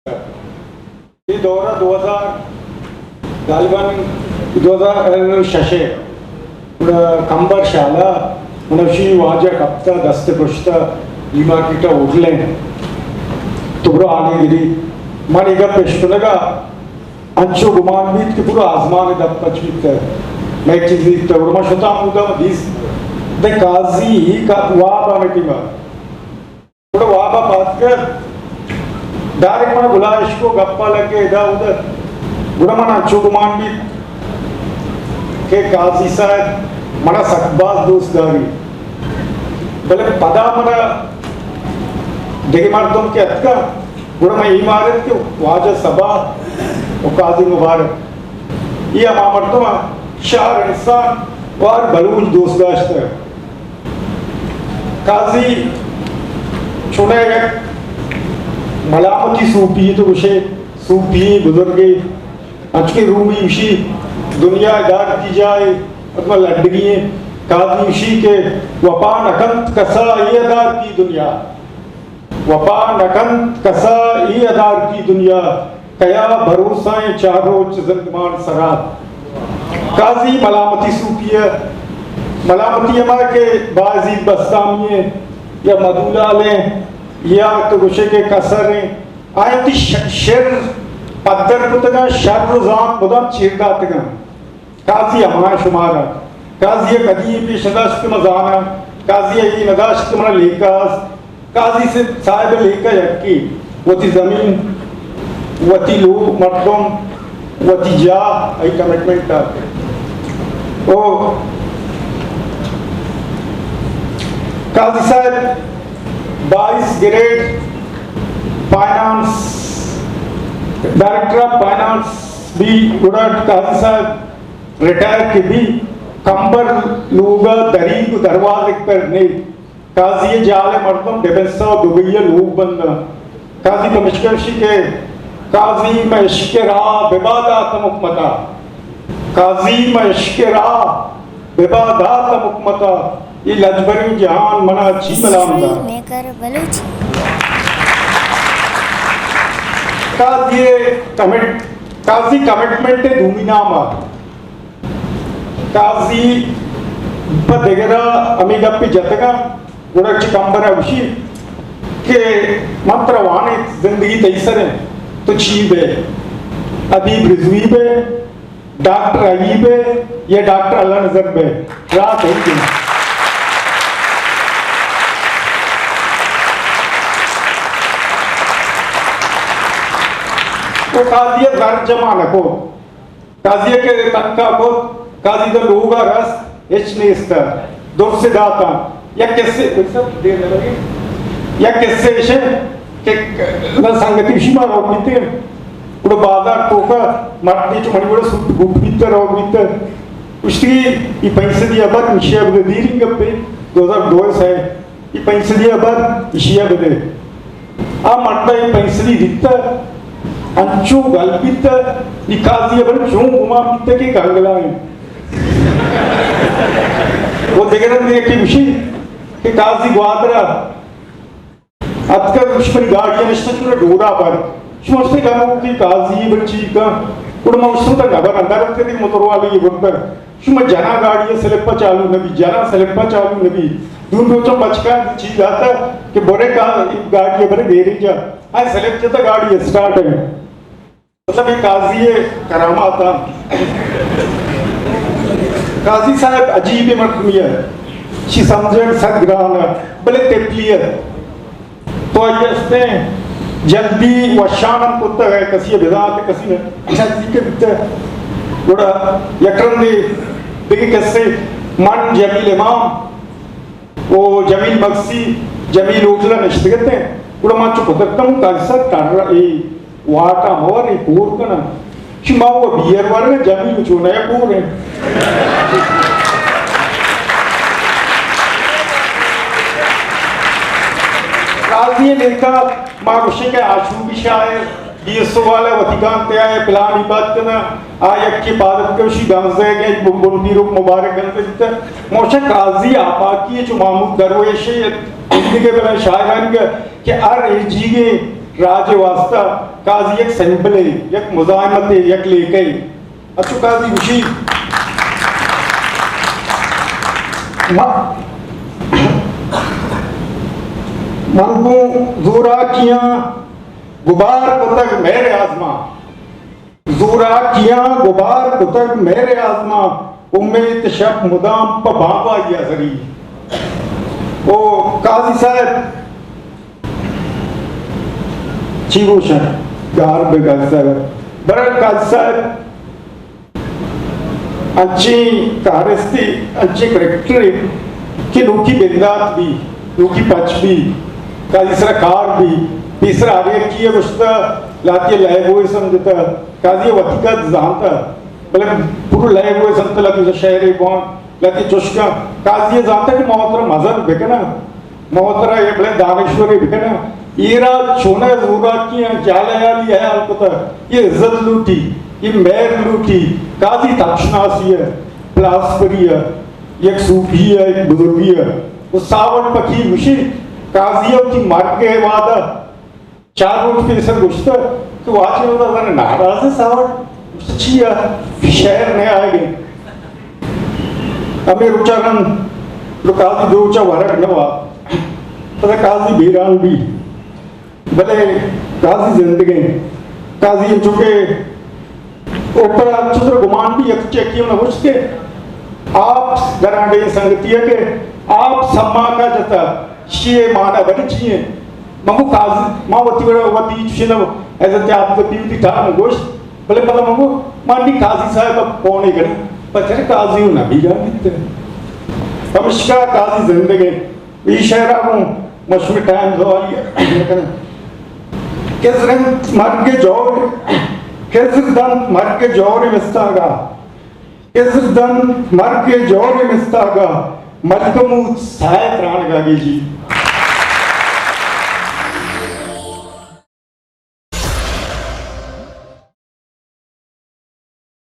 ये दौरा 2006 कंबर शाला मनशी वाजा कप्ता दस्त पुष्ता लीमा कीटा उठले तो बुरा आगे गिरी मन इधर पेश लगा अंशु गुमान बीत के पूरा आसमान इधर पचवीत मैं एक चीज़ तो बुरा मशुता मुद्दा दिस द काजी ही का वाबा में टीमा बुरा वाबा बात कर डायरेक्ट मन बुला इसको गप्पा लगे इधर उधर बुरा मन अंशु गुमान बीत के काजी साहब मना सकबाज दोस्तारी भले पदा मना देखे मर्दों के अतका बुरा मैं इमारत के वाजा सभा और काजी मुबारक ये हम मर्दों में शार इंसान और बलूच दोस्ताश्त है काजी छोड़े एक मलामती सूपी तो उसे सूपी बुजुर्गे आज के रूमी उसी दुनिया दार की जाए अथवा लड़की काजी उसी के वपा नकंत कसा ये अदार की दुनिया वपा नकंत कसा ये अदार की दुनिया कया भरोसा चारों चजमान सरात काजी मलामती सूपी है मलामती हमारे के बाजीद बस्तामी या मदूला लें या तो गुशे के कसर आए ती शर पत्थर पुतगा शर रुजान बुदम चीरदातगा काजी हमारे शुमारा काजी कदी भी शदाश्त मजाना काजी ये नदाश्त मना लेकास काजी से साहिब लेका यक्की वती जमीन वती लो मर्दम वती जा आई कमिटमेंट था ओ काजी साहब 22 grade finance director of finance भी उड़ट काजी साहब रिटायर के भी कंबर लोग दरीब दरवाजे पर नहीं काजी जाले मर्दम डेबेंसा दुबईया लोग बंदा काजी कमिश्नर के काजी मशकरा बेबादात मुकमता काजी मशकरा बेबादात मुकमता ये लजबरी जहान मना अच्छी मलामदा काजी कमिटमेंट धूमिनामा काजी बदेगरा अमीगप्पी जतगा गुड़च कंबरा उशी के मंत्र वाणे जिंदगी तैसरे तो चीबे अदीब रिजवी बे डॉक्टर अयीबे ये डॉक्टर अल्लाह नजर बे रात होगी तो काजी घर जमा नको काजी के तक्का को काजी तो लोगा रस एच नेस्ता दूर से दाता या कैसे सब दे लगे या कैसे इसे के ना संगति विषमा रोग बिते उड़ो बाजार टोका मारती चुमनी बड़े सुट गुट बिते रोग बिते उसकी ये पैसे दिया बात विषय बदे दीरिंग पे 2002 से ये पैसे दिया बात विषय बदे आ मरता ये पैसे दी दिता अंचू गलबित निकासी अपन क्यों घुमा बिते के गंगलाएं वो देखना देख के विषय के काजी ग्वादरा अतकर दुश्मन गाड़ियां निश्चित डोरा पर शुमस्ते गानों की काजी बच्ची का कुड़मा उसमें नगर अंदर के दिन मोटर वाले ये बनकर शुम जना गाड़ियां सेलेप्पा चालू नबी जना सेलेप्पा चालू नबी दूर दोचों बचका चीज आता कि बड़े का गाड़ियां बड़े देरी जा आज सेलेप्प जता गाड़ी स्टार्ट है मतलब ये काजी करामा था काजी साहब अजीब मरकमिया शी समझे सदग्राना बले तेपलियर तो ये जल्दी वशानम कुत्ता है कसी बिदात कसी ने जल्दी के बिते बड़ा यकरम दे देखिए कैसे मन जमील इमाम वो जमील मक्सी जमील उजला निश्चित हैं बड़ा माचो कुत्तम कासा कर ए वाटा मोर ए पूर कना शिमा वो बियर वाले जमील चुना है पूर है काजी लेखा मागुशी के आशूबी शायर डीएसओ वाले वतिकान ते आए प्लान इबादत करना आयक की इबादत के उसी गंजे के बुंदी रुक मुबारक गंजे जिते मोशे काजी आपाकी जो मामूद दरवेशे हिंदी के बना शायरान के कि अर इर्जी के राज वास्ता काजी एक सिंपल है, एक मुजाहिमत है, एक लेके अच्छु काजी उशी मनकू जोरा किया गुबार कुतक मेरे आजमा, जोरा किया गुबार कुतक मेरे आजमा, उम्मीद शक मुदाम पबावा या जरी। ओ काजी साहब चीवोशन गार बेगार साहब बरल काजी साहब अच्छी कारस्ती अच्छी करेक्टर कि लोकी बेंदात भी लोकी पच भी काजी सरकार भी तीसरा आगे किए गुस्ता लाती लय वो समझता काजी वतिका जानता भले पूरा लय वो समझता लाती शहर बॉन लाती चुस्का काजी जानता कि मोहतरा मजहब बिकना मोहतरा ये भले दानेश्वरी बिकना ईरा छोने जोरा की जालयाली है अलपता ये इज्जत लूटी ये मेर लूटी काजी तक्षनासी है प्लास्परी है एक सूफी है एक बुजुर्गी है वो सावन पकी विषय काजियों की मार्ग के वादा चार रोज पे सर गुस्ता तो आज में होता है नाराज है सावन सच्ची है शहर में आएंगे हमें रुचारन रुकाजी दो चा वरक नवा तो काजी बीरान भी भले काजी जिंदगी काजी चुके ऊपर चंद्र गुमान भी एक चेकियों ने उसके आप गरांडे संगति है के आप सम्मा का जता शिये माना बड़ी चाहिए मगु काजी माँ वती बड़ा वती चुने ऐसे त्याग तो पीती था गोश्त भले पता मगु मानी काजी साहब कौन ही करे पर काजी हूँ ना बीरा मिलते हमेशा काजी जिंदगी विशेरा हूँ मशहूर टाइम दो आई किसने मर के जोर किसदन मर के जोर मिस्तागा किसदन मर के जोर मिस्तागा मलकमू साय प्राण गागी जी